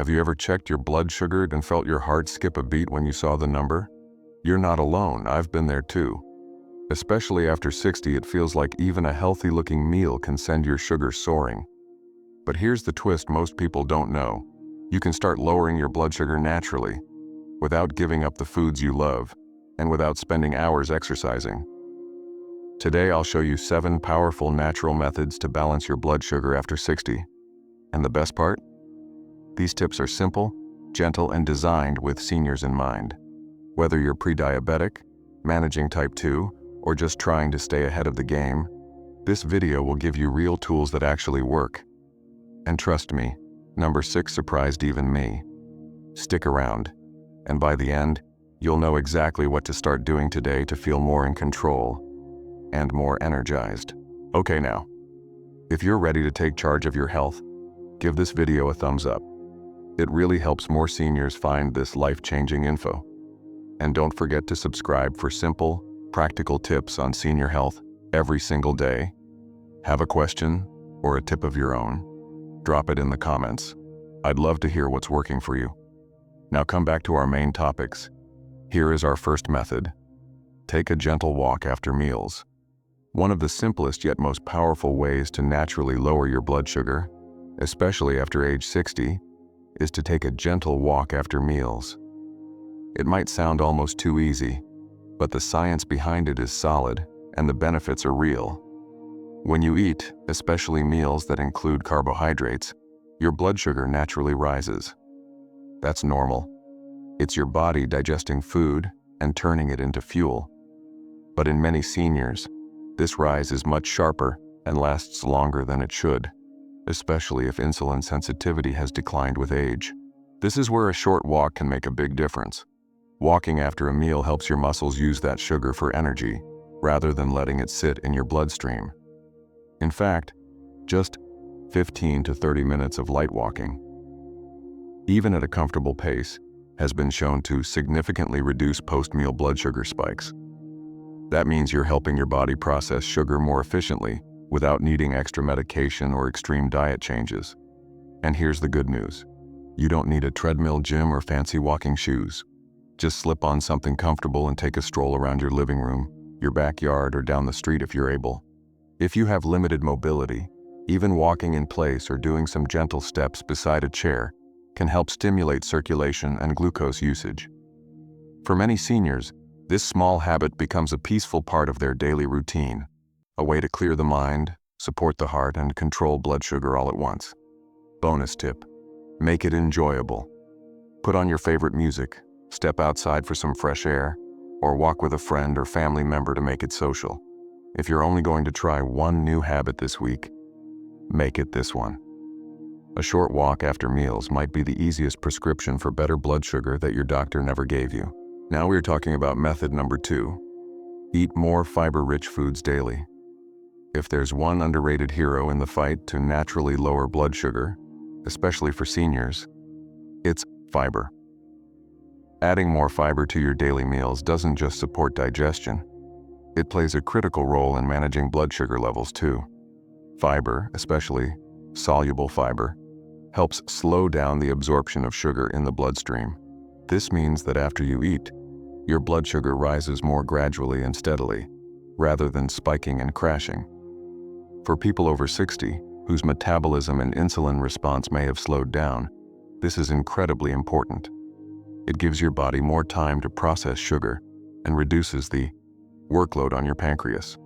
Have you ever checked your blood sugar and felt your heart skip a beat when you saw the number? You're not alone, I've been there too. Especially after 60, it feels like even a healthy-looking meal can send your sugar soaring. But here's the twist most people don't know. You can start lowering your blood sugar naturally, without giving up the foods you love, and without spending hours exercising. Today I'll show you 7 powerful natural methods to balance your blood sugar after 60. And the best part? These tips are simple, gentle, and designed with seniors in mind. Whether you're pre-diabetic, managing type 2, or just trying to stay ahead of the game, this video will give you real tools that actually work. And trust me, number 6 surprised even me. Stick around, and by the end, you'll know exactly what to start doing today to feel more in control and more energized. Okay now, if you're ready to take charge of your health, give this video a thumbs up. It really helps more seniors find this life-changing info. And don't forget to subscribe for simple, practical tips on senior health every single day. Have a question or a tip of your own? Drop it in the comments. I'd love to hear what's working for you. Now come back to our main topics. Here is our first method. Take a gentle walk after meals. One of the simplest yet most powerful ways to naturally lower your blood sugar, especially after age 60, is to take a gentle walk after meals. It might sound almost too easy, but the science behind it is solid and the benefits are real. When you eat, especially meals that include carbohydrates, your blood sugar naturally rises. That's normal. It's your body digesting food and turning it into fuel. But in many seniors, this rise is much sharper and lasts longer than it should, especially if insulin sensitivity has declined with age. This is where a short walk can make a big difference. Walking after a meal helps your muscles use that sugar for energy, rather than letting it sit in your bloodstream. In fact, just 15 to 30 minutes of light walking, even at a comfortable pace, has been shown to significantly reduce post-meal blood sugar spikes. That means you're helping your body process sugar more efficiently without needing extra medication or extreme diet changes. And here's the good news. You don't need a treadmill, gym, or fancy walking shoes. Just slip on something comfortable and take a stroll around your living room, your backyard, or down the street if you're able. If you have limited mobility, even walking in place or doing some gentle steps beside a chair can help stimulate circulation and glucose usage. For many seniors, this small habit becomes a peaceful part of their daily routine, a way to clear the mind, support the heart, and control blood sugar all at once. Bonus tip: make it enjoyable. Put on your favorite music, step outside for some fresh air, or walk with a friend or family member to make it social. If you're only going to try one new habit this week, make it this one. A short walk after meals might be the easiest prescription for better blood sugar that your doctor never gave you. Now we're talking about method number 2. Eat more fiber-rich foods daily. If there's one underrated hero in the fight to naturally lower blood sugar, especially for seniors, it's fiber. Adding more fiber to your daily meals doesn't just support digestion. It plays a critical role in managing blood sugar levels too. Fiber, especially soluble fiber, helps slow down the absorption of sugar in the bloodstream. This means that after you eat, your blood sugar rises more gradually and steadily, rather than spiking and crashing. For people over 60, whose metabolism and insulin response may have slowed down, this is incredibly important. It gives your body more time to process sugar and reduces the workload on your pancreas.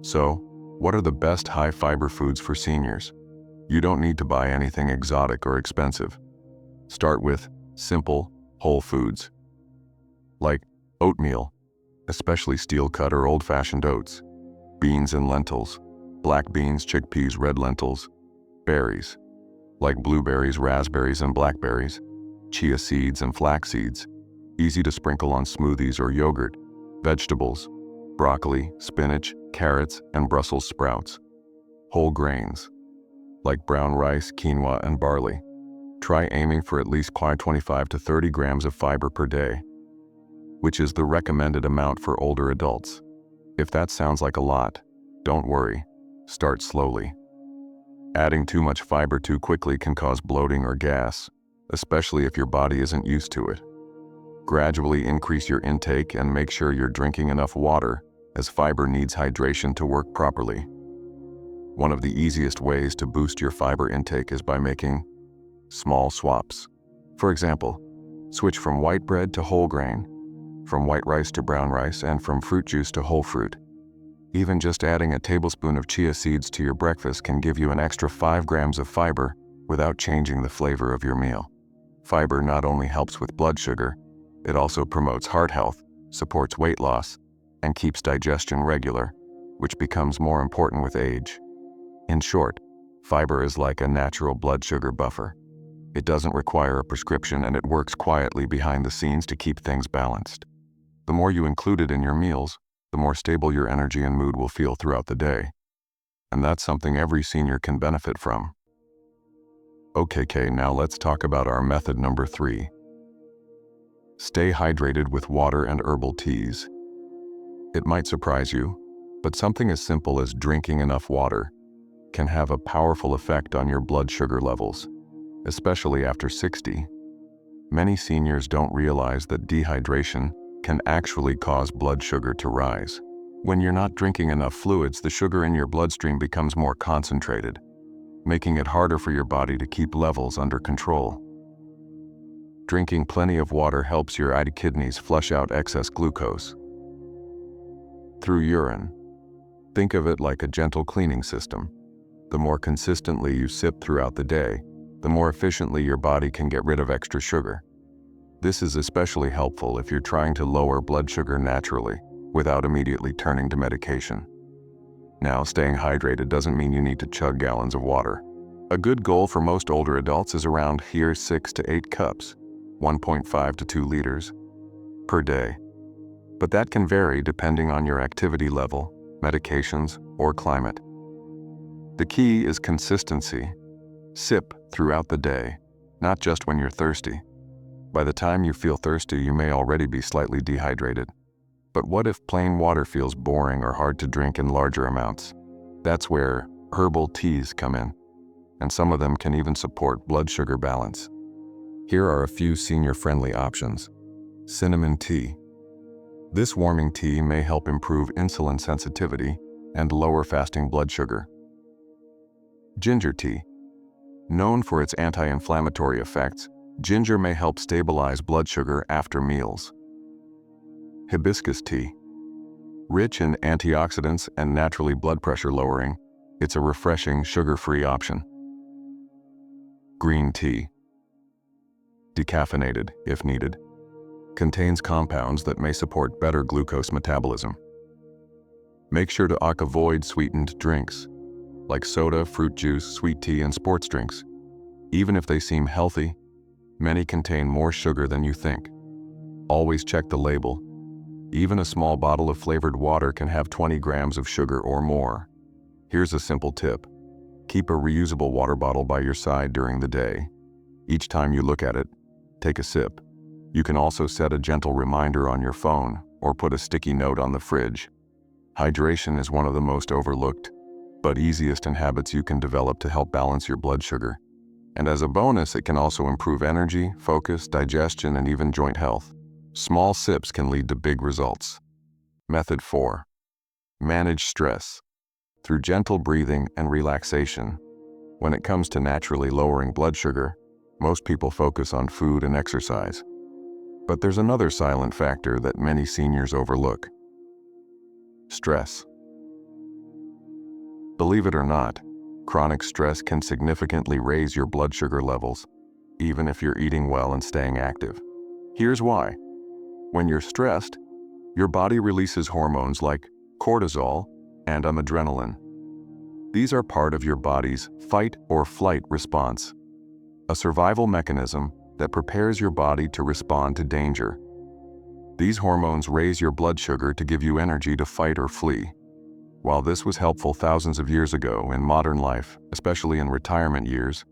So, what are the best high-fiber foods for seniors? You don't need to buy anything exotic or expensive. Start with simple, whole foods, like oatmeal, especially steel-cut or old-fashioned oats, beans and lentils, black beans, chickpeas, red lentils, berries, like blueberries, raspberries, and blackberries, chia seeds and flax seeds, easy to sprinkle on smoothies or yogurt, vegetables, broccoli, spinach, carrots, and Brussels sprouts, whole grains, like brown rice, quinoa, and barley. Try aiming for at least 25 to 30 grams of fiber per day, which is the recommended amount for older adults. If that sounds like a lot, don't worry, start slowly. Adding too much fiber too quickly can cause bloating or gas, especially if your body isn't used to it. Gradually increase your intake and make sure you're drinking enough water, as fiber needs hydration to work properly. One of the easiest ways to boost your fiber intake is by making small swaps. For example, switch from white bread to whole grain, from white rice to brown rice, and from fruit juice to whole fruit. Even just adding a tablespoon of chia seeds to your breakfast can give you an extra 5 grams of fiber without changing the flavor of your meal. Fiber not only helps with blood sugar, it also promotes heart health, supports weight loss, and keeps digestion regular, which becomes more important with age. In short, fiber is like a natural blood sugar buffer. It doesn't require a prescription, and it works quietly behind the scenes to keep things balanced. The more you include it in your meals, the more stable your energy and mood will feel throughout the day. And that's something every senior can benefit from. Okay, now let's talk about our method number 3. Stay hydrated with water and herbal teas. It might surprise you, but something as simple as drinking enough water can have a powerful effect on your blood sugar levels, especially after 60. Many seniors don't realize that dehydration can actually cause blood sugar to rise. When you're not drinking enough fluids, the sugar in your bloodstream becomes more concentrated, making it harder for your body to keep levels under control. Drinking plenty of water helps your kidneys flush out excess glucose through urine. Think of it like a gentle cleaning system. The more consistently you sip throughout the day, the more efficiently your body can get rid of extra sugar. This is especially helpful if you're trying to lower blood sugar naturally, without immediately turning to medication. Now, staying hydrated doesn't mean you need to chug gallons of water. A good goal for most older adults is around 6 to 8 cups, 1.5 to 2 liters, per day. But that can vary depending on your activity level, medications, or climate. The key is consistency. Sip throughout the day, not just when you're thirsty. By the time you feel thirsty, you may already be slightly dehydrated. But what if plain water feels boring or hard to drink in larger amounts? That's where herbal teas come in, and some of them can even support blood sugar balance. Here are a few senior-friendly options. Cinnamon tea. This warming tea may help improve insulin sensitivity and lower fasting blood sugar. Ginger tea. Known for its anti-inflammatory effects, ginger may help stabilize blood sugar after meals. Hibiscus tea. Rich in antioxidants and naturally blood pressure lowering, it's a refreshing, sugar-free option. Green tea. Decaffeinated, if needed, contains compounds that may support better glucose metabolism. Make sure to avoid sweetened drinks, like soda, fruit juice, sweet tea, and sports drinks. Even if they seem healthy, many contain more sugar than you think. Always check the label. Even a small bottle of flavored water can have 20 grams of sugar or more. Here's a simple tip. Keep a reusable water bottle by your side during the day. Each time you look at it, take a sip. You can also set a gentle reminder on your phone or put a sticky note on the fridge. Hydration is one of the most overlooked, but easiest habits you can develop to help balance your blood sugar. And as a bonus, it can also improve energy, focus, digestion, and even joint health. Small sips can lead to big results. Method 4. Manage stress. Through gentle breathing and relaxation. When it comes to naturally lowering blood sugar, most people focus on food and exercise. But there's another silent factor that many seniors overlook. Stress. Believe it or not, chronic stress can significantly raise your blood sugar levels, even if you're eating well and staying active. Here's why. When you're stressed, your body releases hormones like cortisol and adrenaline. These are part of your body's fight or flight response, a survival mechanism that prepares your body to respond to danger. These hormones raise your blood sugar to give you energy to fight or flee. While this was helpful thousands of years ago, in modern life, especially in retirement years,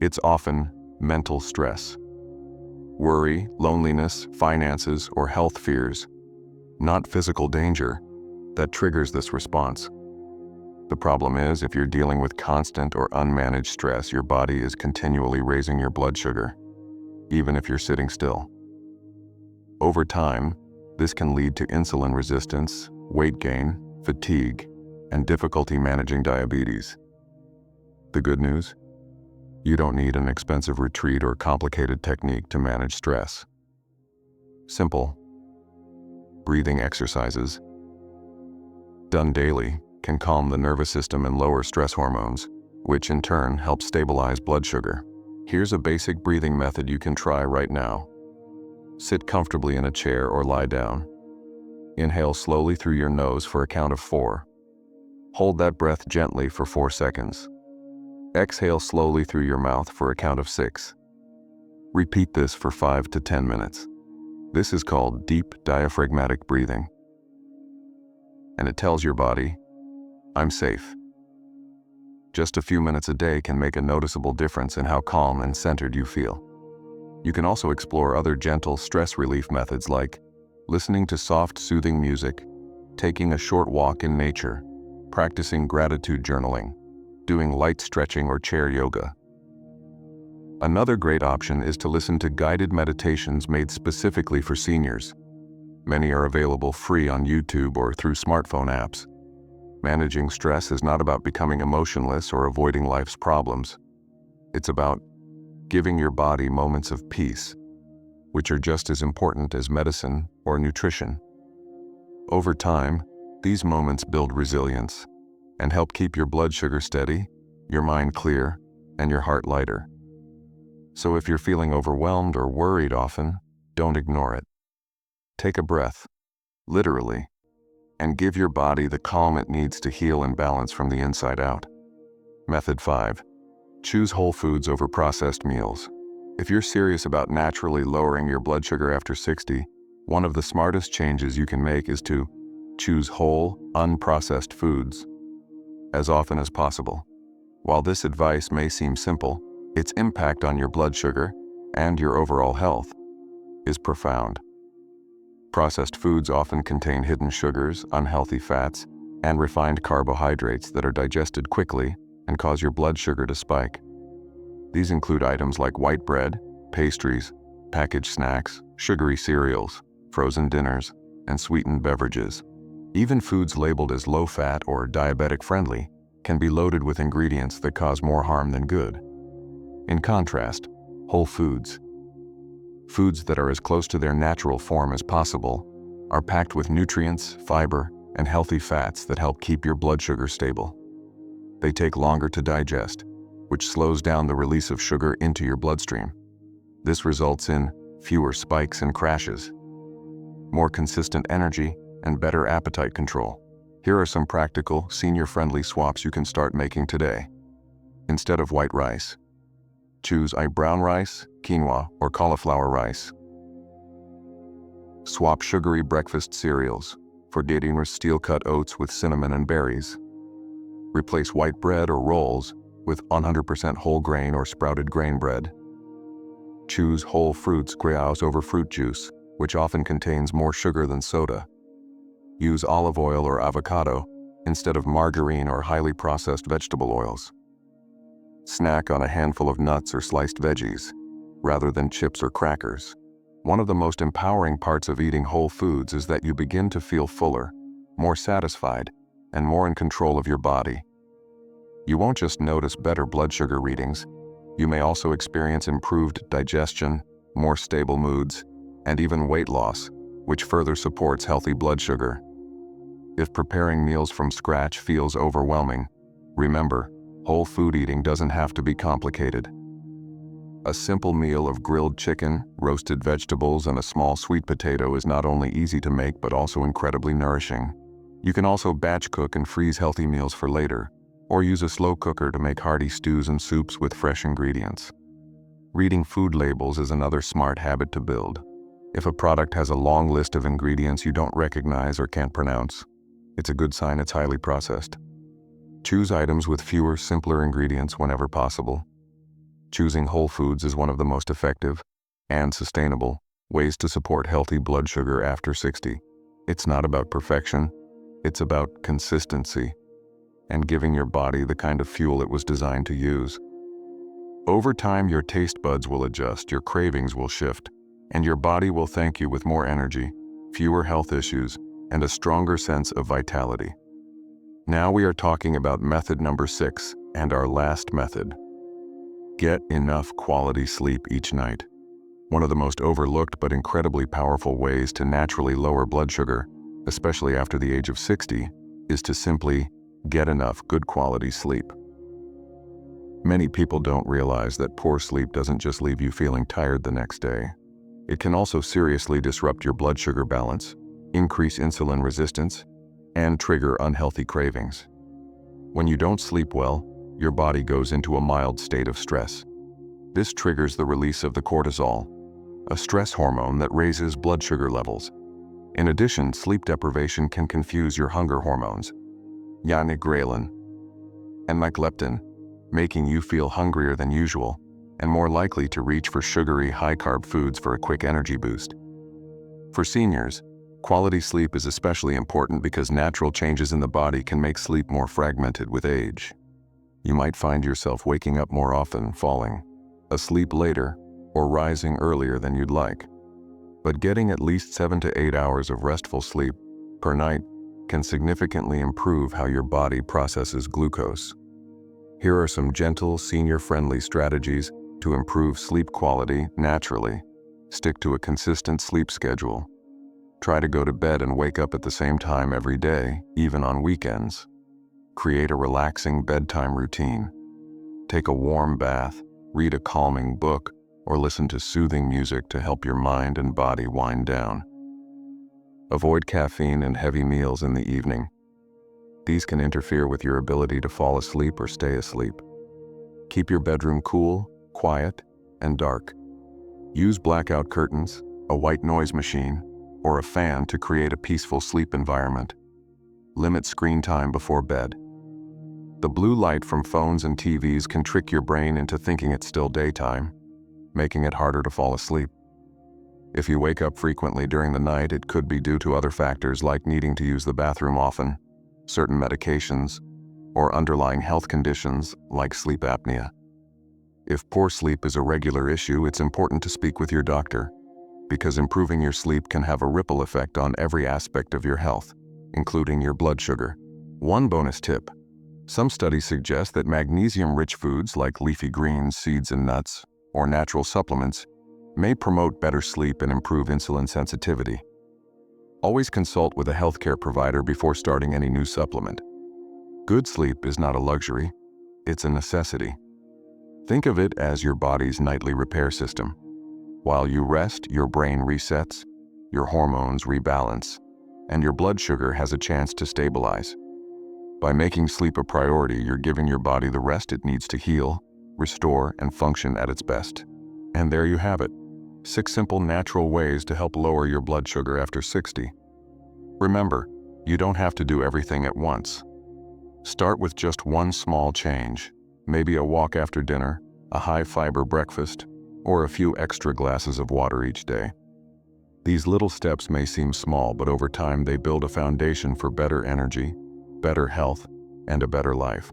it's often mental stress. Worry, loneliness, finances, or health fears, not physical danger, that triggers this response. The problem is, if you're dealing with constant or unmanaged stress, your body is continually raising your blood sugar. even if you're sitting still. Over time, this can lead to insulin resistance, weight gain, fatigue, and difficulty managing diabetes. The good news? You don't need an expensive retreat or complicated technique to manage stress. Simple, breathing exercises, done daily, can calm the nervous system and lower stress hormones, which in turn helps stabilize blood sugar. Here's a basic breathing method you can try right now. Sit comfortably in a chair or lie down. Inhale slowly through your nose for a count of 4. Hold that breath gently for 4 seconds. Exhale slowly through your mouth for a count of 6. Repeat this for 5 to 10 minutes. This is called deep diaphragmatic breathing. And it tells your body, I'm safe. Just a few minutes a day can make a noticeable difference in how calm and centered you feel. You can also explore other gentle stress relief methods like listening to soft, soothing music, taking a short walk in nature, practicing gratitude journaling, doing light stretching or chair yoga. Another great option is to listen to guided meditations made specifically for seniors. Many are available free on YouTube or through smartphone apps. Managing stress is not about becoming emotionless or avoiding life's problems. It's about giving your body moments of peace, which are just as important as medicine or nutrition. Over time, these moments build resilience and help keep your blood sugar steady, your mind clear, and your heart lighter. So if you're feeling overwhelmed or worried often, don't ignore it. Take a breath, literally, and give your body the calm it needs to heal and balance from the inside out. Method 5. Choose whole foods over processed meals. If you're serious about naturally lowering your blood sugar after 60, one of the smartest changes you can make is to choose whole, unprocessed foods as often as possible. While this advice may seem simple, its impact on your blood sugar and your overall health is profound. Processed foods often contain hidden sugars, unhealthy fats, and refined carbohydrates that are digested quickly and cause your blood sugar to spike. These include items like white bread, pastries, packaged snacks, sugary cereals, frozen dinners, and sweetened beverages. Even foods labeled as low-fat or diabetic-friendly can be loaded with ingredients that cause more harm than good. In contrast, whole foods, foods that are as close to their natural form as possible, are packed with nutrients, fiber, and healthy fats that help keep your blood sugar stable. They take longer to digest, which slows down the release of sugar into your bloodstream. This results in fewer spikes and crashes, more consistent energy, and better appetite control. Here are some practical, senior-friendly swaps you can start making today. Instead of white rice, choose brown rice, quinoa, or cauliflower rice. Swap sugary breakfast cereals for dating steel-cut oats with cinnamon and berries. Replace white bread or rolls with 100% whole grain or sprouted grain bread. Choose whole fruits gruyères over fruit juice, which often contains more sugar than soda. Use olive oil or avocado instead of margarine or highly processed vegetable oils. Snack on a handful of nuts or sliced veggies, rather than chips or crackers. One of the most empowering parts of eating whole foods is that you begin to feel fuller, more satisfied, and more in control of your body. You won't just notice better blood sugar readings, you may also experience improved digestion, more stable moods, and even weight loss, which further supports healthy blood sugar. If preparing meals from scratch feels overwhelming, remember, whole food eating doesn't have to be complicated. A simple meal of grilled chicken, roasted vegetables, and a small sweet potato is not only easy to make but also incredibly nourishing. You can also batch cook and freeze healthy meals for later, or use a slow cooker to make hearty stews and soups with fresh ingredients. Reading food labels is another smart habit to build. If a product has a long list of ingredients you don't recognize or can't pronounce, it's a good sign it's highly processed. Choose items with fewer, simpler ingredients whenever possible. Choosing whole foods is one of the most effective and sustainable ways to support healthy blood sugar after 60. It's not about perfection, it's about consistency and giving your body the kind of fuel it was designed to use. Over time, your taste buds will adjust, your cravings will shift, and your body will thank you with more energy, fewer health issues, and a stronger sense of vitality. Now we are talking about method number 6, and our last method. Get enough quality sleep each night. One of the most overlooked but incredibly powerful ways to naturally lower blood sugar, especially after the age of 60, is to simply get enough good quality sleep. Many people don't realize that poor sleep doesn't just leave you feeling tired the next day. It can also seriously disrupt your blood sugar balance, increase insulin resistance, and trigger unhealthy cravings. When you don't sleep well, your body goes into a mild state of stress. This triggers the release of the cortisol, a stress hormone that raises blood sugar levels. In addition, sleep deprivation can confuse your hunger hormones, ghrelin and leptin, making you feel hungrier than usual and more likely to reach for sugary, high-carb foods for a quick energy boost. For seniors, quality sleep is especially important because natural changes in the body can make sleep more fragmented with age. You might find yourself waking up more often, falling asleep later, or rising earlier than you'd like. But getting at least 7 to 8 hours of restful sleep per night can significantly improve how your body processes glucose. Here are some gentle, senior-friendly strategies to improve sleep quality naturally. Stick to a consistent sleep schedule. Try to go to bed and wake up at the same time every day, even on weekends. Create a relaxing bedtime routine. Take a warm bath, read a calming book, or listen to soothing music to help your mind and body wind down. Avoid caffeine and heavy meals in the evening. These can interfere with your ability to fall asleep or stay asleep. Keep your bedroom cool, quiet, and dark. Use blackout curtains, a white noise machine, or a fan to create a peaceful sleep environment. Limit screen time before bed. The blue light from phones and TVs can trick your brain into thinking it's still daytime, making it harder to fall asleep. If you wake up frequently during the night, it could be due to other factors like needing to use the bathroom often, certain medications, or underlying health conditions like sleep apnea. If poor sleep is a regular issue, it's important to speak with your doctor, because improving your sleep can have a ripple effect on every aspect of your health, including your blood sugar. One bonus tip: some studies suggest that magnesium-rich foods like leafy greens, seeds, and nuts, or natural supplements, may promote better sleep and improve insulin sensitivity. Always consult with a healthcare provider before starting any new supplement. Good sleep is not a luxury, it's a necessity. Think of it as your body's nightly repair system. While you rest, your brain resets, your hormones rebalance, and your blood sugar has a chance to stabilize. By making sleep a priority, you're giving your body the rest it needs to heal, restore, and function at its best. And there you have it. 6 simple natural ways to help lower your blood sugar after 60. Remember, you don't have to do everything at once. Start with just one small change, maybe a walk after dinner, a high-fiber breakfast, or a few extra glasses of water each day. These little steps may seem small, but over time they build a foundation for better energy, better health, and a better life.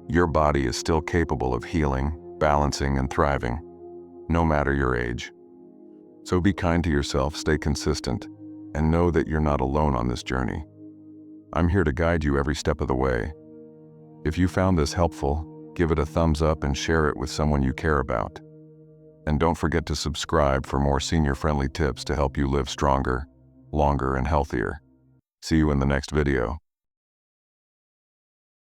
Your body is still capable of healing, balancing, and thriving, no matter your age. So be kind to yourself, stay consistent, and know that you're not alone on this journey. I'm here to guide you every step of the way. If you found this helpful, give it a thumbs up and share it with someone you care about. And don't forget to subscribe for more senior-friendly tips to help you live stronger, longer, and healthier. See you in the next video.